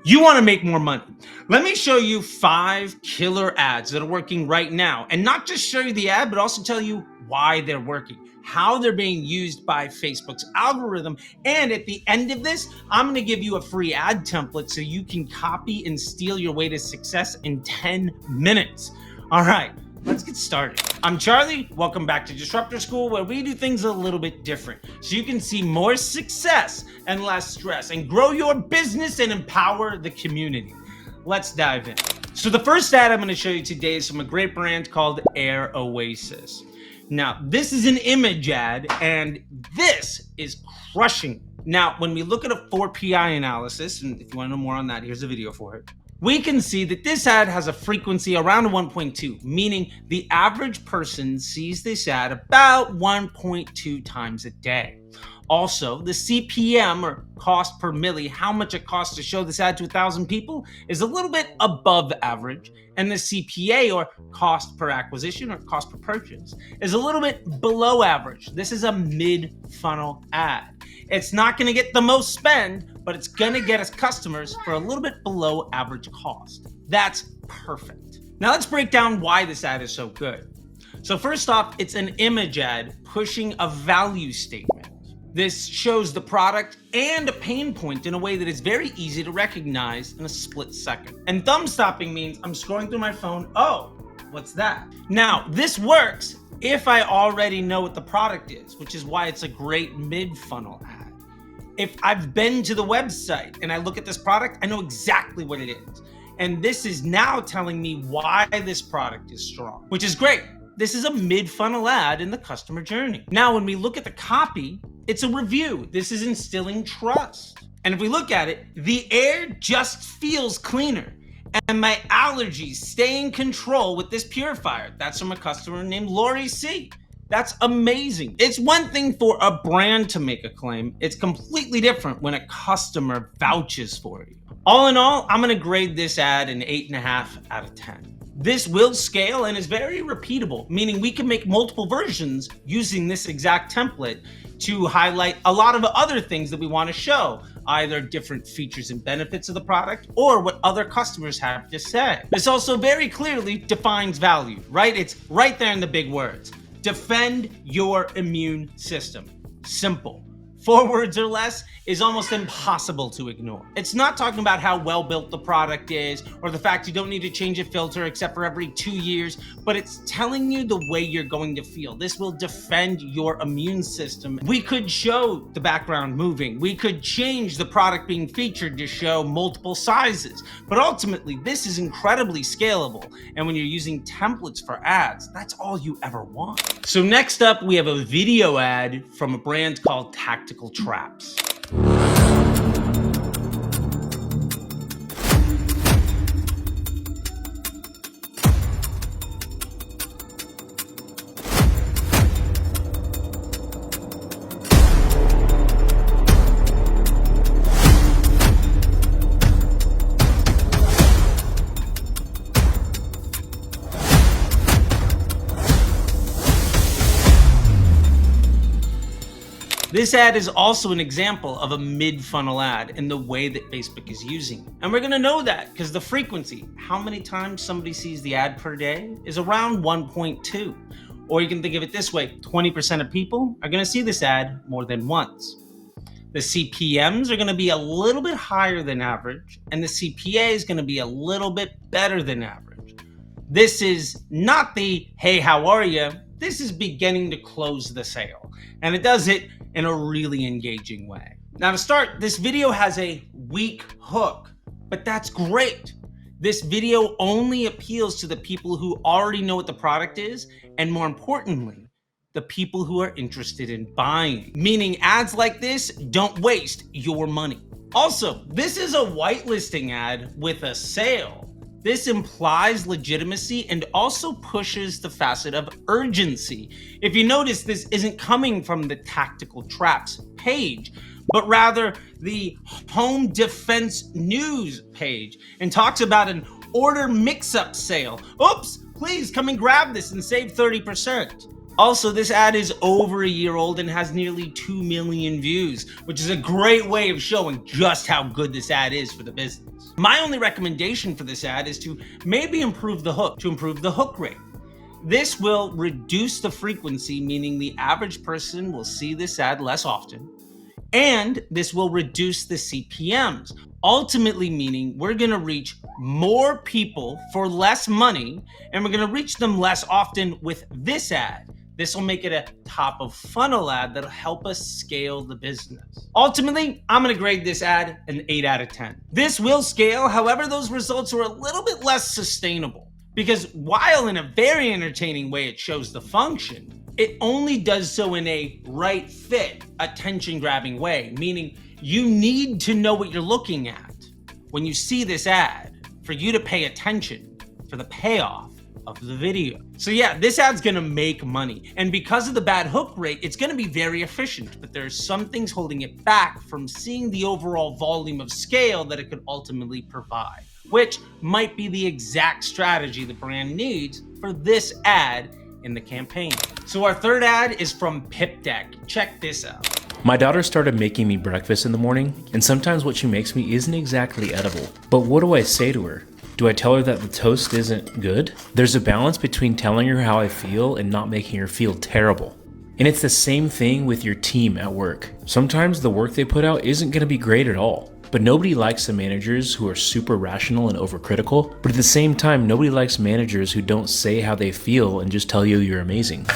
You want to make more money. Let me show you 5 killer ads that are working right now, and not just show you the ad, but also tell you why they're working, how they're being used by Facebook's algorithm. And at the end of this, I'm going to give you a free ad template so you can copy and steal your way to success in 10 minutes. All right, let's get started. I'm Charlie. Welcome back to Disruptor School, where we do things a little bit different so you can see more success and less stress and grow your business and empower the community. Let's dive in. So the first ad I'm going to show you today is from a great brand called Oasis. Now, this is an image ad, and this is crushing. Now, when we look at a 4PI analysis, and if you want to know more on that, here's a video for it. We can see that this ad has a frequency around 1.2, meaning the average person sees this ad about 1.2 times a day. Also, the CPM, or cost per milli, how much it costs to show this ad to 1,000 people, is a little bit above average, and the CPA, or cost per acquisition, or cost per purchase, is a little bit below average. This is a mid-funnel ad. It's not going to get the most spend, but it's going to get us customers for a little bit below average cost. That's perfect. Now let's break down why this ad is so good. So first off, it's an image ad pushing a value statement. This shows the product and a pain point in a way that is very easy to recognize in a split second. And thumb stopping means I'm scrolling through my phone. Oh, what's that? Now, this works if I already know what the product is, which is why it's a great mid-funnel ad. If I've been to the website and I look at this product, I know exactly what it is. And this is now telling me why this product is strong, which is great. This is a mid-funnel ad in the customer journey. Now, when we look at the copy, it's a review. This is instilling trust. And if we look at it, the air just feels cleaner. And my allergies stay in control with this purifier. That's from a customer named Lori C. That's amazing. It's one thing for a brand to make a claim. It's completely different when a customer vouches for you. All in all, I'm gonna grade this ad an 8.5 out of 10. This will scale and is very repeatable, meaning we can make multiple versions using this exact template to highlight a lot of other things that we want to show, either different features and benefits of the product or what other customers have to say. This also very clearly defines value, right? It's right there in the big words. Defend your immune system. Simple. 4 words or less is almost impossible to ignore. It's not talking about how well built the product is or the fact you don't need to change a filter except for every 2 years, but it's telling you the way you're going to feel. This will defend your immune system. We could show the background moving. We could change the product being featured to show multiple sizes, but ultimately this is incredibly scalable. And when you're using templates for ads, that's all you ever want. So next up, we have a video ad from a brand called Tactical Traps. This ad is also an example of a mid-funnel ad in the way that Facebook is using it. And we're gonna know that because the frequency, how many times somebody sees the ad per day, is around 1.2. Or you can think of it this way, 20% of people are gonna see this ad more than once. The CPMs are gonna be a little bit higher than average, and the CPA is gonna be a little bit better than average. This is not the, hey, how are you? This is beginning to close the sale. And it does it in a really engaging way. Now to start, this video has a weak hook, but that's great. This video only appeals to the people who already know what the product is, and more importantly, the people who are interested in buying. Meaning ads like this don't waste your money. Also, this is a whitelisting ad with a sale. This implies legitimacy and also pushes the facet of urgency. If you notice, this isn't coming from the Tactical Traps page, but rather the Home Defense News page, and talks about an order mix-up sale. Oops, please come and grab this and save 30%. Also, this ad is over a year old and has nearly 2 million views, which is a great way of showing just how good this ad is for the business. My only recommendation for this ad is to maybe improve the hook rate. This will reduce the frequency, meaning the average person will see this ad less often, and this will reduce the CPMs, ultimately meaning we're going to reach more people for less money, and we're going to reach them less often with this ad. This will make it a top of funnel ad that'll help us scale the business. Ultimately, I'm going to grade this ad an 8 out of 10. This will scale, however, those results are a little bit less sustainable, because while in a very entertaining way it shows the function, it only does so in a right fit, attention-grabbing way, meaning you need to know what you're looking at when you see this ad for you to pay attention for the payoff of the video. So yeah, this ad's gonna make money. And because of the bad hook rate, it's gonna be very efficient, but there's some things holding it back from seeing the overall volume of scale that it could ultimately provide, which might be the exact strategy the brand needs for this ad in the campaign. So our third ad is from Pip Decks. Check this out. My daughter started making me breakfast in the morning, and sometimes what she makes me isn't exactly edible. But what do I say to her? Do I tell her that the toast isn't good? There's a balance between telling her how I feel and not making her feel terrible. And it's the same thing with your team at work. Sometimes the work they put out isn't going to be great at all. But nobody likes the managers who are super rational and overcritical. But at the same time, nobody likes managers who don't say how they feel and just tell you you're amazing.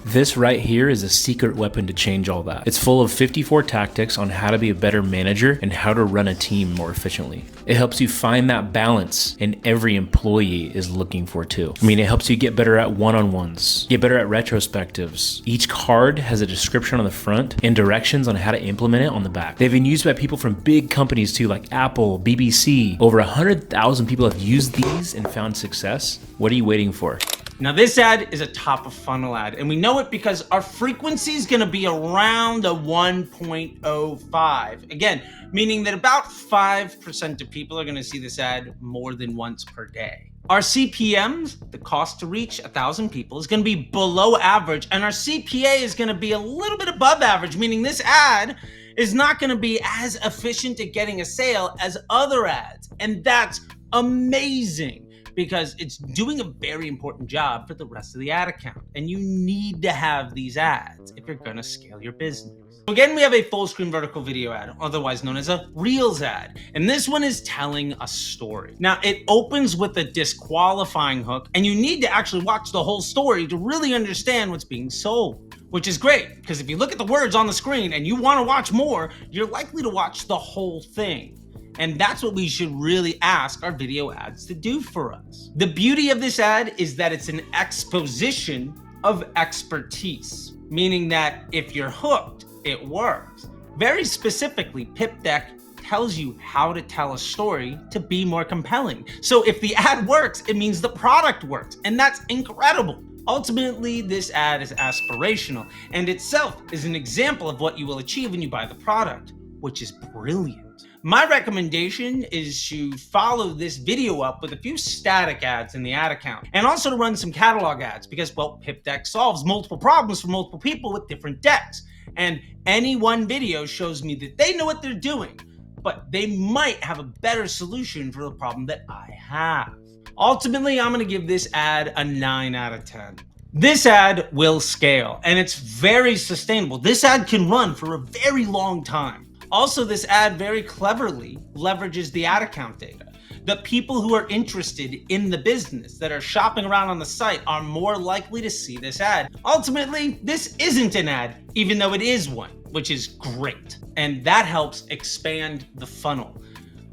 This right here is a secret weapon to change all that. It's full of 54 tactics on how to be a better manager and how to run a team more efficiently. It helps you find that balance, and every employee is looking for too. I mean, it helps you get better at one-on-ones, get better at retrospectives. Each card has a description on the front and directions on how to implement it on the back. They've been used by people from big companies too, like Apple, BBC. Over 100,000 people have used these and found success. What are you waiting for? Now this ad is a top of funnel ad, and we know it because our frequency is gonna be around a 1.05. Again, meaning that about 5% of people are gonna see this ad more than once per day. Our CPMs, the cost to reach 1,000 people, is gonna be below average, and our CPA is gonna be a little bit above average, meaning this ad is not gonna be as efficient at getting a sale as other ads. And that's amazing, because it's doing a very important job for the rest of the ad account. And you need to have these ads if you're gonna scale your business. So again, we have a full screen vertical video ad, otherwise known as a Reels ad. And this one is telling a story. Now it opens with a disqualifying hook, and you need to actually watch the whole story to really understand what's being sold, which is great, because if you look at the words on the screen and you wanna watch more, you're likely to watch the whole thing. And that's what we should really ask our video ads to do for us. The beauty of this ad is that it's an exposition of expertise, meaning that if you're hooked, it works. Very specifically, Pip Decks tells you how to tell a story to be more compelling. So if the ad works, it means the product works, and that's incredible. Ultimately, this ad is aspirational, and itself is an example of what you will achieve when you buy the product, which is brilliant. My recommendation is to follow this video up with a few static ads in the ad account, and also to run some catalog ads, because, well, Pip Decks solves multiple problems for multiple people with different decks. And any one video shows me that they know what they're doing, but they might have a better solution for the problem that I have. Ultimately, I'm gonna give this ad a 9 out of 10. This ad will scale, and it's very sustainable. This ad can run for a very long time. Also, this ad very cleverly leverages the ad account data. The people who are interested in the business that are shopping around on the site are more likely to see this ad. Ultimately, this isn't an ad, even though it is one, which is great. And that helps expand the funnel.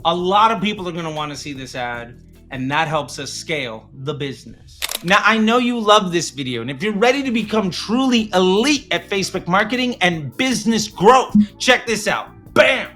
A lot of people are gonna wanna see this ad, and that helps us scale the business. Now, I know you love this video, and if you're ready to become truly elite at Facebook marketing and business growth, check this out. Bam!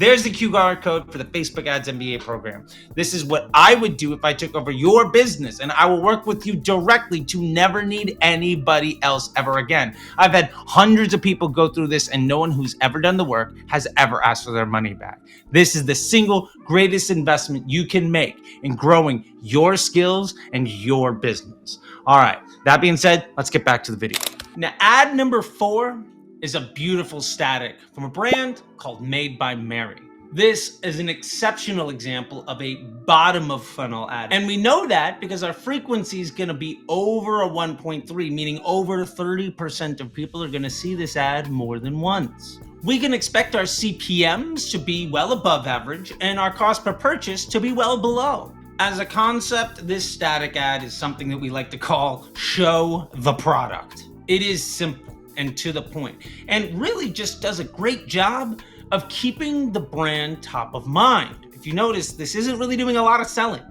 There's the QR code for the Facebook Ads MBA program. This is what I would do if I took over your business, and I will work with you directly to never need anybody else ever again. I've had hundreds of people go through this, and no one who's ever done the work has ever asked for their money back. This is the single greatest investment you can make in growing your skills and your business. All right, that being said, let's get back to the video. Now, ad number 4 is a beautiful static from a brand called Made by Mary. This is an exceptional example of a bottom of funnel ad. And we know that because our frequency is gonna be over a 1.3, meaning over 30% of people are gonna see this ad more than once. We can expect our CPMs to be well above average and our cost per purchase to be well below. As a concept, this static ad is something that we like to call show the product. It is simple and to the point, and really just does a great job of keeping the brand top of mind. If you notice, this isn't really doing a lot of selling.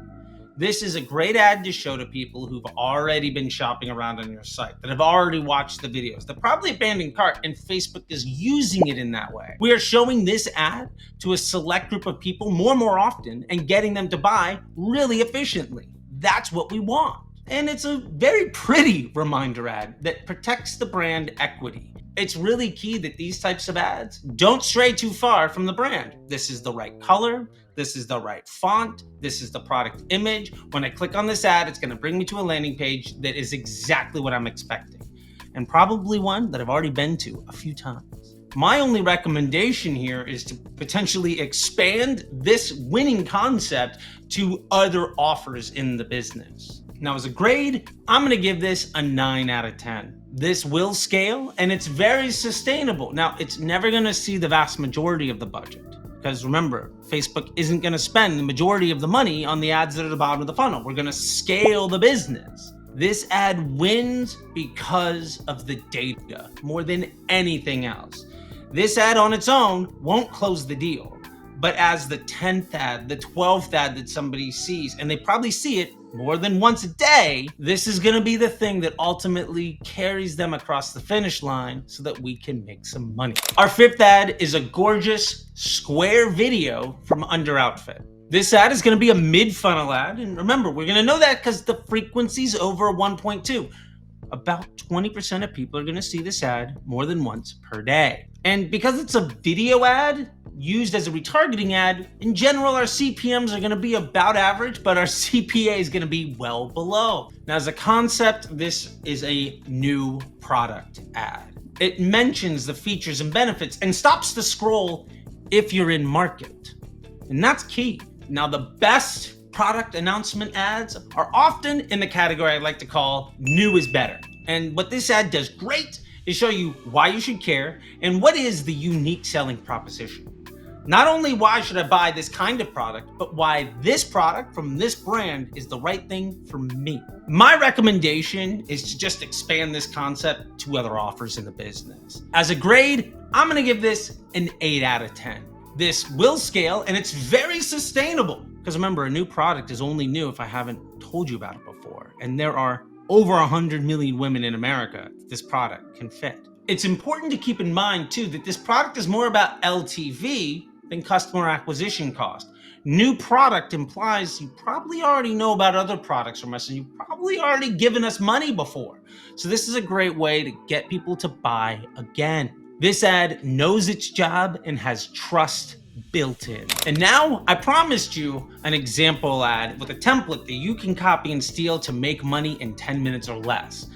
This is a great ad to show to people who've already been shopping around on your site, that have already watched the videos, that probably abandoned cart, and Facebook is using it in that way. We are showing this ad to a select group of people more often and getting them to buy really efficiently. That's what we want. And it's a very pretty reminder ad that protects the brand equity. It's really key that these types of ads don't stray too far from the brand. This is the right color, this is the right font, this is the product image. When I click on this ad, it's gonna bring me to a landing page that is exactly what I'm expecting, and probably one that I've already been to a few times. My only recommendation here is to potentially expand this winning concept to other offers in the business. Now, as a grade, I'm gonna give this a 9 out of 10. This will scale and it's very sustainable. Now, it's never gonna see the vast majority of the budget, because remember, Facebook isn't gonna spend the majority of the money on the ads that are at the bottom of the funnel. We're gonna scale the business. This ad wins because of the data more than anything else. This ad on its own won't close the deal, but as the 10th ad, the 12th ad that somebody sees, and they probably see it more than once a day, this is gonna be the thing that ultimately carries them across the finish line so that we can make some money. Our 5th ad is a gorgeous square video from Underoutfit. This ad is gonna be a mid-funnel ad, and remember, we're gonna know that because the frequency's over 1.2. About 20% of people are gonna see this ad more than once per day. And because it's a video ad used as a retargeting ad, in general, our CPMs are gonna be about average, but our CPA is gonna be well below. Now, as a concept, this is a new product ad. It mentions the features and benefits and stops the scroll if you're in market. And that's key. Now, the best product announcement ads are often in the category I like to call new is better. And what this ad does great is show you why you should care and what is the unique selling proposition. Not only why should I buy this kind of product, but why this product from this brand is the right thing for me. My recommendation is to just expand this concept to other offers in the business. As a grade, I'm gonna give this an 8 out of 10. This will scale and it's very sustainable. Because remember, a new product is only new if I haven't told you about it before. And there are over 100 million women in America that this product can fit. It's important to keep in mind too that this product is more about LTV than customer acquisition cost. New product implies you probably already know about other products from us and you've probably already given us money before. So this is a great way to get people to buy again. This ad knows its job and has trust built in. And now I promised you an example ad with a template that you can copy and steal to make money in 10 minutes or less.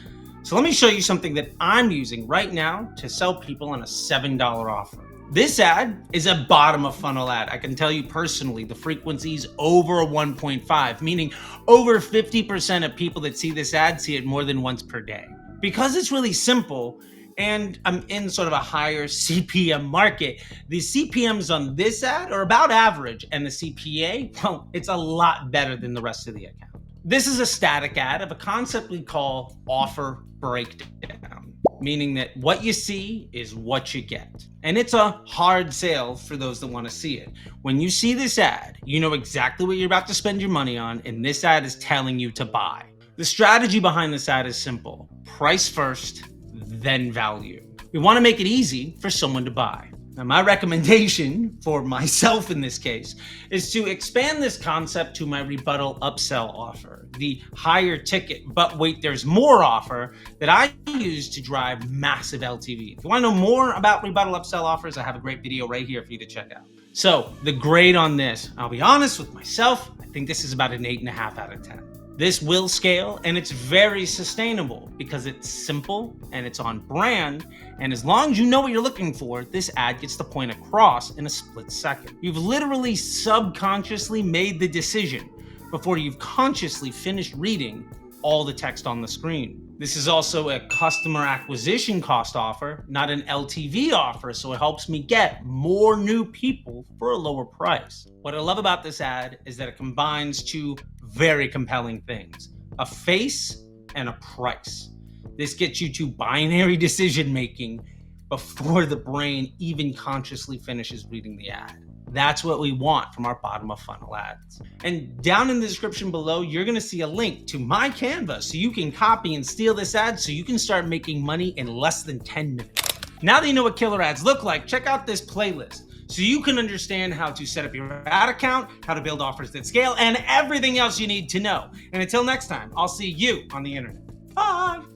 So let me show you something that I'm using right now to sell people on a $7 offer. This ad is a bottom of funnel ad. I can tell you personally, the frequency is over 1.5, meaning over 50% of people that see this ad see it more than once per day. Because it's really simple, and I'm in sort of a higher CPM market, the CPMs on this ad are about average, and the CPA, well, it's a lot better than the rest of the account. This is a static ad of a concept we call offer breakdown, meaning that what you see is what you get. And it's a hard sale for those that want to see it. When you see this ad, you know exactly what you're about to spend your money on, and this ad is telling you to buy. The strategy behind this ad is simple: price first, then value. We want to make it easy for someone to buy. Now, my recommendation for myself in this case is to expand this concept to my rebuttal upsell offer, the higher ticket, but wait, there's more offer that I use to drive massive LTV. If you want to know more about rebuttal upsell offers, I have a great video right here for you to check out. So the grade on this, I'll be honest with myself, I think this is about an 8.5 out of 10. This will scale and it's very sustainable because it's simple and it's on brand. And as long as you know what you're looking for, this ad gets the point across in a split second. You've literally subconsciously made the decision before you've consciously finished reading all the text on the screen. This is also a customer acquisition cost offer, not an LTV offer, so it helps me get more new people for a lower price. What I love about this ad is that it combines two very compelling things, a face and a price. This gets you to binary decision making before the brain even consciously finishes reading the ad. That's what we want from our bottom of funnel ads. And down in the description below, you're gonna see a link to my Canva so you can copy and steal this ad so you can start making money in less than 10 minutes. Now that you know what killer ads look like, check out this playlist so you can understand how to set up your ad account, how to build offers that scale, and everything else you need to know. And until next time, I'll see you on the internet.